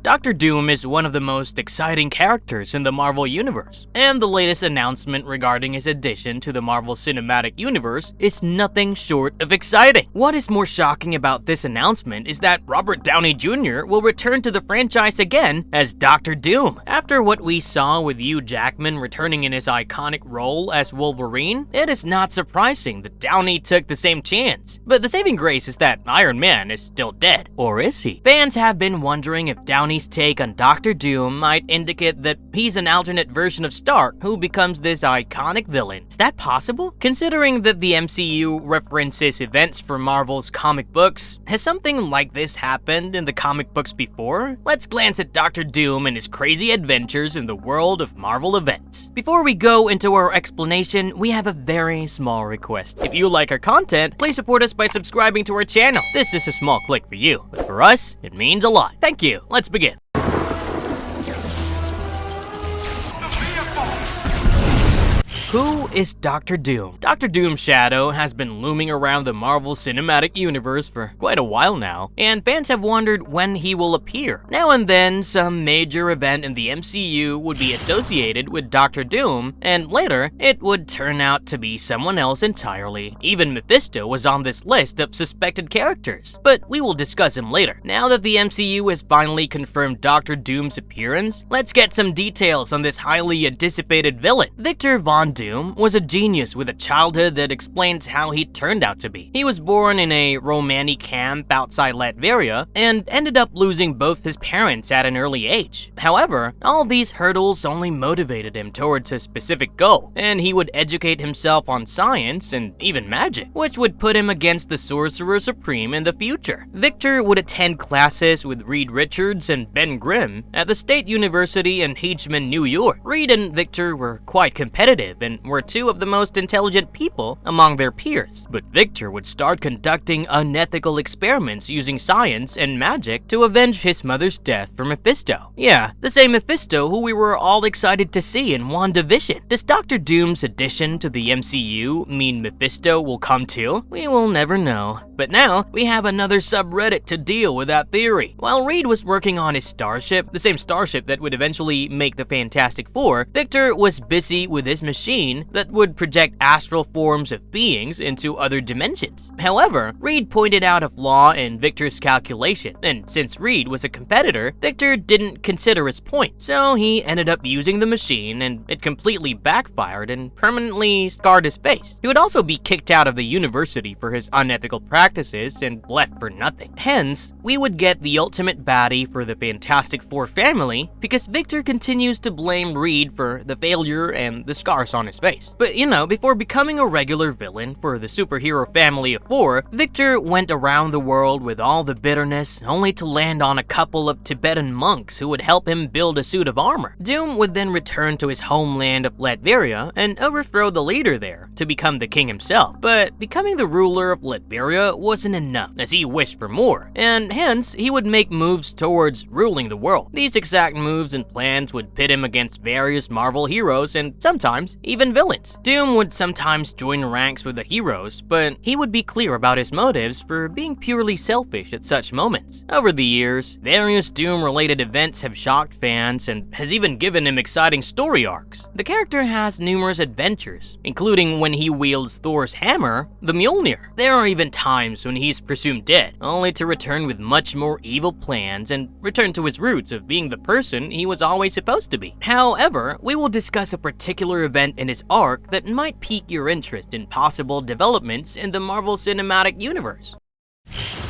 Doctor Doom is one of the most exciting characters in the Marvel Universe, and the latest announcement regarding his addition to the Marvel Cinematic Universe is nothing short of exciting. What is more shocking about this announcement is that Robert Downey Jr. will return to the franchise again as Doctor Doom. After what we saw with Hugh Jackman returning in his iconic role as Wolverine, it is not surprising that Downey took the same chance. But the saving grace is that Iron Man is still dead. Or is he? Fans have been wondering if Downey's take on Doctor Doom might indicate that he's an alternate version of Stark who becomes this iconic villain. Is that possible? Considering that the MCU references events from Marvel's comic books, has something like this happened in the comic books before? Let's glance at Doctor Doom and his crazy adventures in the world of Marvel events. Before we go into our explanation, we have a very small request. If you like our content, please support us by subscribing to our channel. This is a small click for you, but for us, it means a lot. Thank you. Let's begin. Who is Doctor Doom? Doctor Doom's shadow has been looming around the Marvel Cinematic Universe for quite a while now, and fans have wondered when he will appear. Now and then, some major event in the MCU would be associated with Doctor Doom, and later, it would turn out to be someone else entirely. Even Mephisto was on this list of suspected characters, but we will discuss him later. Now that the MCU has finally confirmed Doctor Doom's appearance, let's get some details on this highly anticipated villain. Victor Von Doom was a genius with a childhood that explains how he turned out to be. He was born in a Romani camp outside Latveria and ended up losing both his parents at an early age. However, all these hurdles only motivated him towards a specific goal, and he would educate himself on science and even magic, which would put him against the Sorcerer Supreme in the future. Victor would attend classes with Reed Richards and Ben Grimm at the State University in Hedgeman, New York. Reed and Victor were quite competitive and were two of the most intelligent people among their peers. But Victor would start conducting unethical experiments using science and magic to avenge his mother's death for Mephisto. Yeah, the same Mephisto who we were all excited to see in WandaVision. Does Doctor Doom's addition to the MCU mean Mephisto will come too? We will never know. But now, we have another subreddit to deal with that theory. While Reed was working on his starship, the same starship that would eventually make the Fantastic Four, Victor was busy with his machine that would project astral forms of beings into other dimensions. However, Reed pointed out a flaw in Victor's calculation, and since Reed was a competitor, Victor didn't consider his point, so he ended up using the machine and it completely backfired and permanently scarred his face. He would also be kicked out of the university for his unethical practices and left for nothing. Hence, we would get the ultimate baddie for the Fantastic Four family because Victor continues to blame Reed for the failure and the scars on his face. But you know, before becoming a regular villain for the superhero family of four, Victor went around the world with all the bitterness only to land on a couple of Tibetan monks who would help him build a suit of armor. Doom would then return to his homeland of Latveria and overthrow the leader there to become the king himself. But becoming the ruler of Latveria wasn't enough, as he wished for more, and hence he would make moves towards ruling the world. These exact moves and plans would pit him against various Marvel heroes and sometimes even villains. Doom would sometimes join ranks with the heroes, but he would be clear about his motives for being purely selfish at such moments. Over the years, various Doom-related events have shocked fans and has even given him exciting story arcs. The character has numerous adventures, including when he wields Thor's hammer, the Mjolnir. There are even times when he's presumed dead, only to return with much more evil plans and return to his roots of being the person he was always supposed to be. However, we will discuss a particular event in his arc that might pique your interest in possible developments in the Marvel Cinematic Universe.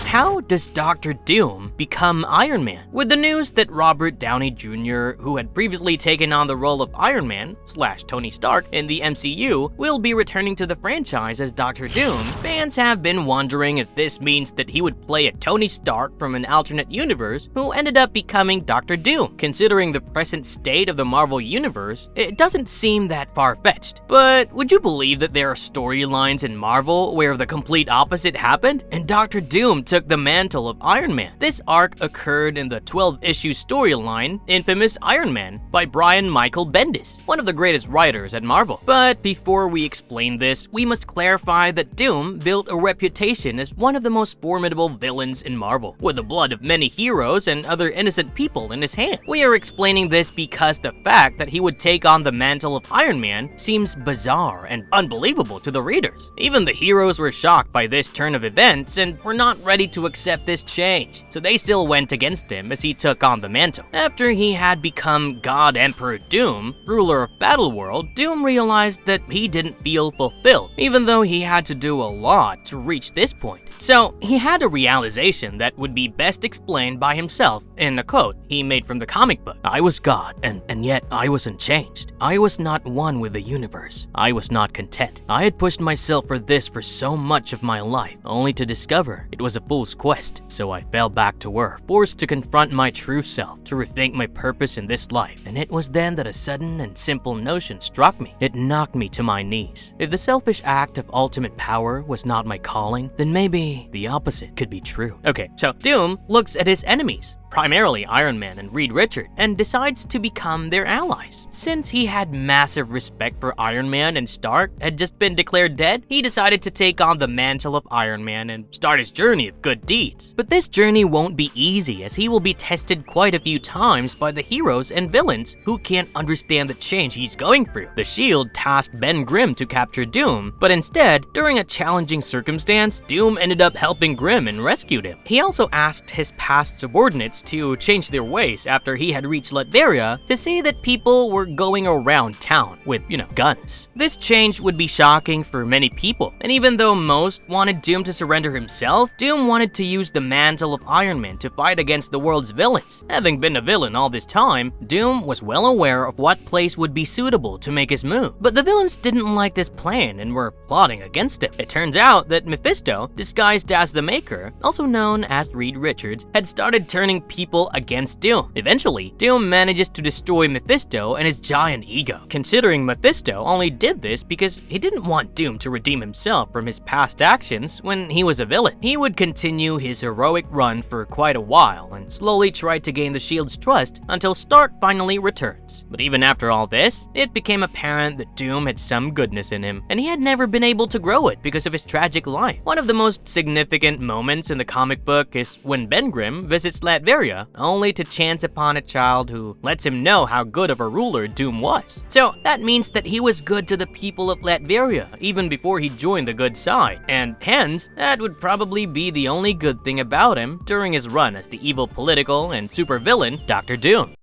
How does Doctor Doom become Iron Man? With the news that Robert Downey Jr., who had previously taken on the role of Iron Man / Tony Stark in the MCU, will be returning to the franchise as Doctor Doom, fans have been wondering if this means that he would play a Tony Stark from an alternate universe who ended up becoming Doctor Doom. Considering the present state of the Marvel Universe, it doesn't seem that far-fetched. But would you believe that there are storylines in Marvel where the complete opposite happened, and Doctor Doom took took the mantle of Iron Man. This arc occurred in the 12-issue storyline Infamous Iron Man by Brian Michael Bendis, one of the greatest writers at Marvel. But before we explain this, we must clarify that Doom built a reputation as one of the most formidable villains in Marvel, with the blood of many heroes and other innocent people in his hand. We are explaining this because the fact that he would take on the mantle of Iron Man seems bizarre and unbelievable to the readers. Even the heroes were shocked by this turn of events and were not ready to accept this change, so they still went against him as he took on the mantle. After he had become God Emperor Doom, ruler of Battleworld, Doom realized that he didn't feel fulfilled, even though he had to do a lot to reach this point. So he had a realization that would be best explained by himself in a quote he made from the comic book. "I was God, and yet I wasn't changed. I was not one with the universe. I was not content. I had pushed myself for this for so much of my life, only to discover it was a fool's quest. So I fell back to earth, forced to confront my true self, to rethink my purpose in this life. And it was then that a sudden and simple notion struck me. It knocked me to my knees. If the selfish act of ultimate power was not my calling, then maybe the opposite could be true." Okay, so Doom looks at his enemies, primarily Iron Man and Reed Richards, and decides to become their allies. Since he had massive respect for Iron Man and Stark had just been declared dead, he decided to take on the mantle of Iron Man and start his journey of good deeds. But this journey won't be easy, as he will be tested quite a few times by the heroes and villains who can't understand the change he's going through. The Shield tasked Ben Grimm to capture Doom, but instead, during a challenging circumstance, Doom ended up helping Grimm and rescued him. He also asked his past subordinates to change their ways after he had reached Latveria to see that people were going around town with, guns. This change would be shocking for many people, and even though most wanted Doom to surrender himself, Doom wanted to use the mantle of Iron Man to fight against the world's villains. Having been a villain all this time, Doom was well aware of what place would be suitable to make his move. But the villains didn't like this plan and were plotting against him. It turns out that Mephisto, disguised as the Maker, also known as Reed Richards, had started turning people against Doom. Eventually, Doom manages to destroy Mephisto and his giant ego. Considering Mephisto only did this because he didn't want Doom to redeem himself from his past actions when he was a villain. He would continue his heroic run for quite a while and slowly tried to gain the Shield's trust until Stark finally returns. But even after all this, it became apparent that Doom had some goodness in him, and he had never been able to grow it because of his tragic life. One of the most significant moments in the comic book is when Ben Grimm visits Latveria, only to chance upon a child who lets him know how good of a ruler Doom was. So that means that he was good to the people of Latveria even before he joined the good side, and hence, that would probably be the only good thing about him during his run as the evil political and supervillain Dr. Doom.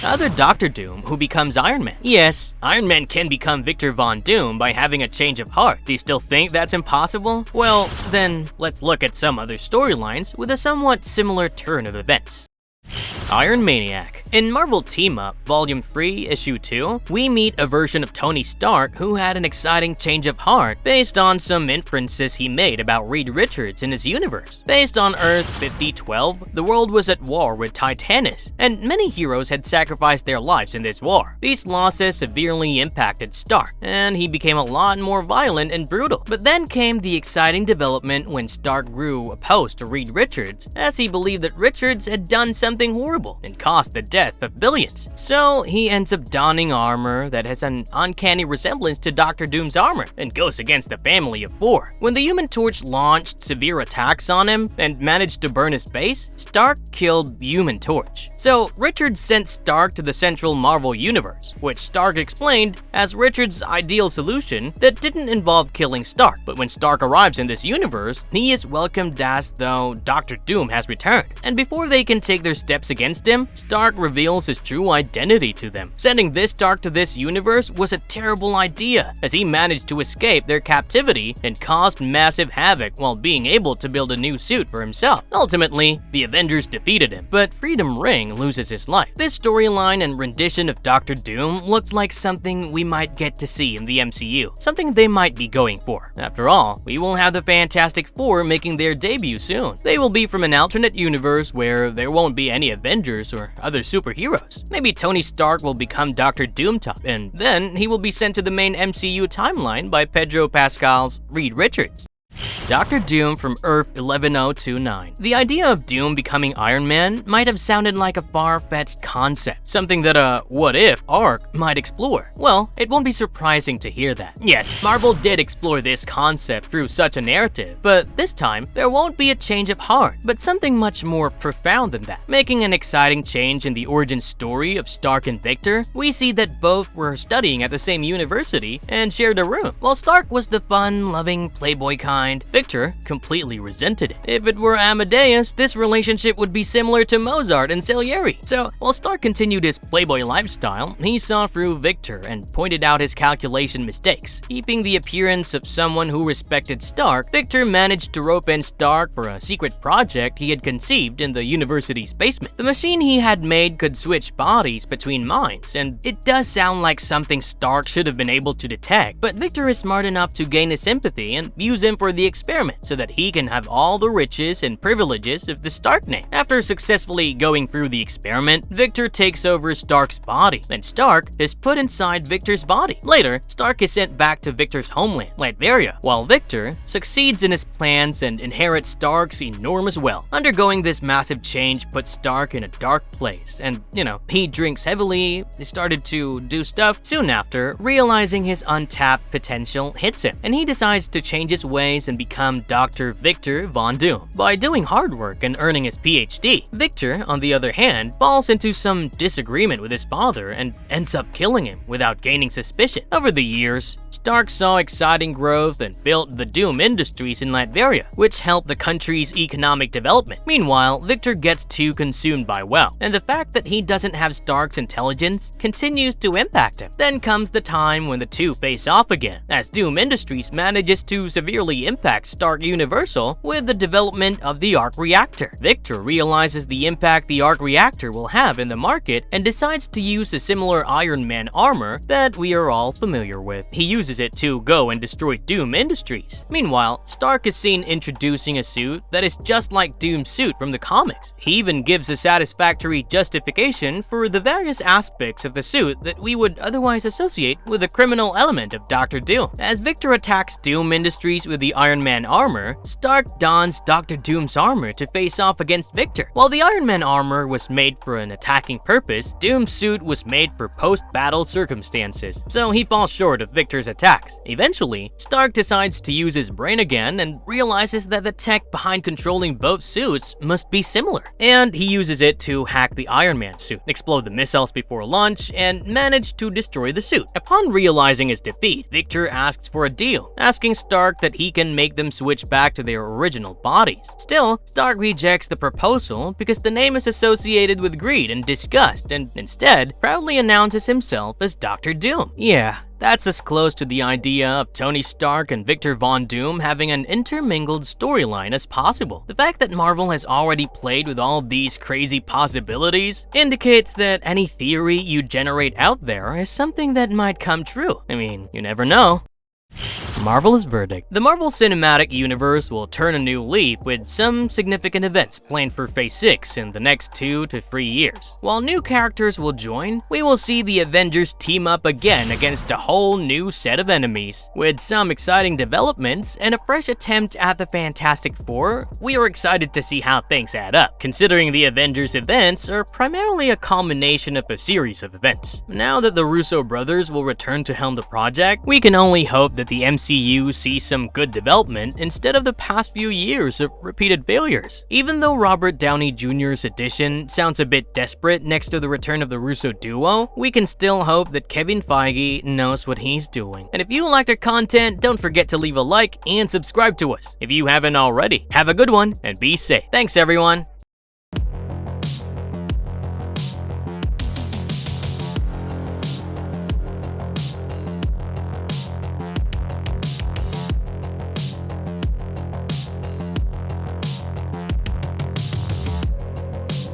Other Dr. Doom who becomes Iron Man. Yes, Iron Man can become Victor Von Doom by having a change of heart. Do you still think that's impossible? Well, then let's look at some other storylines with a somewhat similar turn of events. Iron Maniac. In Marvel Team Up, Volume 3, Issue 2, we meet a version of Tony Stark who had an exciting change of heart based on some inferences he made about Reed Richards in his universe. Based on Earth 5012, the world was at war with Titanus, and many heroes had sacrificed their lives in this war. These losses severely impacted Stark, and he became a lot more violent and brutal. But then came the exciting development when Stark grew opposed to Reed Richards, as he believed that Richards had done something horrible and caused the death of billions. So he ends up donning armor that has an uncanny resemblance to Dr. Doom's armor and goes against the family of 4. When the Human Torch launched severe attacks on him and managed to burn his base, Stark killed Human Torch. So Richards sent Stark to the central Marvel universe, which Stark explained as Richards' ideal solution that didn't involve killing Stark. But when Stark arrives in this universe, he is welcomed as though Dr. Doom has returned. And before they can take their steps against him, Stark reveals his true identity to them. Sending this Stark to this universe was a terrible idea, as he managed to escape their captivity and caused massive havoc while being able to build a new suit for himself. Ultimately, the Avengers defeated him, but Freedom Ring loses his life. This storyline and rendition of Dr. Doom looks like something we might get to see in the MCU, something they might be going for. After all, we will have the Fantastic Four making their debut soon. They will be from an alternate universe where there won't be any Avengers or other superheroes. Maybe Tony Stark will become Dr. Doomtop, and then he will be sent to the main MCU timeline by Pedro Pascal's Reed Richards. Dr. Doom from Earth 11029. The idea of Doom becoming Iron Man might have sounded like a far-fetched concept, something that a what-if arc might explore. Well, it won't be surprising to hear that. Yes, Marvel did explore this concept through such a narrative, but this time, there won't be a change of heart, but something much more profound than that. Making an exciting change in the origin story of Stark and Victor, we see that both were studying at the same university and shared a room. While Stark was the fun-loving playboy kind, Victor completely resented it. If it were Amadeus, this relationship would be similar to Mozart and Salieri. So, while Stark continued his playboy lifestyle, he saw through Victor and pointed out his calculation mistakes. Keeping the appearance of someone who respected Stark, Victor managed to rope in Stark for a secret project he had conceived in the university's basement. The machine he had made could switch bodies between minds, and it does sound like something Stark should have been able to detect, but Victor is smart enough to gain his sympathy and use him for the experiment so that he can have all the riches and privileges of the Stark name. After successfully going through the experiment, Victor takes over Stark's body, and Stark is put inside Victor's body. Later, Stark is sent back to Victor's homeland, Latveria, while Victor succeeds in his plans and inherits Stark's enormous wealth. Undergoing this massive change puts Stark in a dark place, and, he drinks heavily, he started to do stuff. Soon after, realizing his untapped potential hits him, and he decides to change his ways and become Dr. Victor Von Doom. By doing hard work and earning his PhD, Victor, on the other hand, falls into some disagreement with his father and ends up killing him without gaining suspicion. Over the years, Stark saw exciting growth and built the Doom Industries in Latveria, which helped the country's economic development. Meanwhile, Victor gets too consumed by wealth, and the fact that he doesn't have Stark's intelligence continues to impact him. Then comes the time when the two face off again, as Doom Industries manages to severely impact Stark Universal with the development of the arc reactor. Victor realizes the impact the arc reactor will have in the market and decides to use a similar Iron Man armor that we are all familiar with. He uses it to go and destroy Doom Industries. Meanwhile, Stark is seen introducing a suit that is just like Doom's suit from the comics. He even gives a satisfactory justification for the various aspects of the suit that we would otherwise associate with the criminal element of Dr. Doom. As Victor attacks Doom Industries with the Iron Man armor, Stark dons Dr. Doom's armor to face off against Victor. While the Iron Man armor was made for an attacking purpose, Doom's suit was made for post-battle circumstances, so he falls short of Victor's attacks. Eventually, Stark decides to use his brain again and realizes that the tech behind controlling both suits must be similar. And he uses it to hack the Iron Man suit, explode the missiles before launch, and manage to destroy the suit. Upon realizing his defeat, Victor asks for a deal, asking Stark that he can make them switch back to their original bodies. Still, Stark rejects the proposal because the name is associated with greed and disgust, and instead proudly announces himself as Dr. Doom. Yeah, that's as close to the idea of Tony Stark and Victor Von Doom having an intermingled storyline as possible. The fact that Marvel has already played with all these crazy possibilities indicates that any theory you generate out there is something that might come true. I mean, you never know. Marvel's verdict. The Marvel Cinematic Universe will turn a new leaf with some significant events planned for Phase 6 in the next 2 to 3 years. While new characters will join, we will see the Avengers team up again against a whole new set of enemies. With some exciting developments and a fresh attempt at the Fantastic Four, we are excited to see how things add up, considering the Avengers events are primarily a culmination of a series of events. Now that the Russo brothers will return to helm the project, we can only hope that the MCU sees some good development instead of the past few years of repeated failures. Even though Robert Downey Jr.'s addition sounds a bit desperate next to the return of the Russo duo, we can still hope that Kevin Feige knows what he's doing. And if you like our content, don't forget to leave a like and subscribe to us if you haven't already. Have a good one and be safe. Thanks everyone.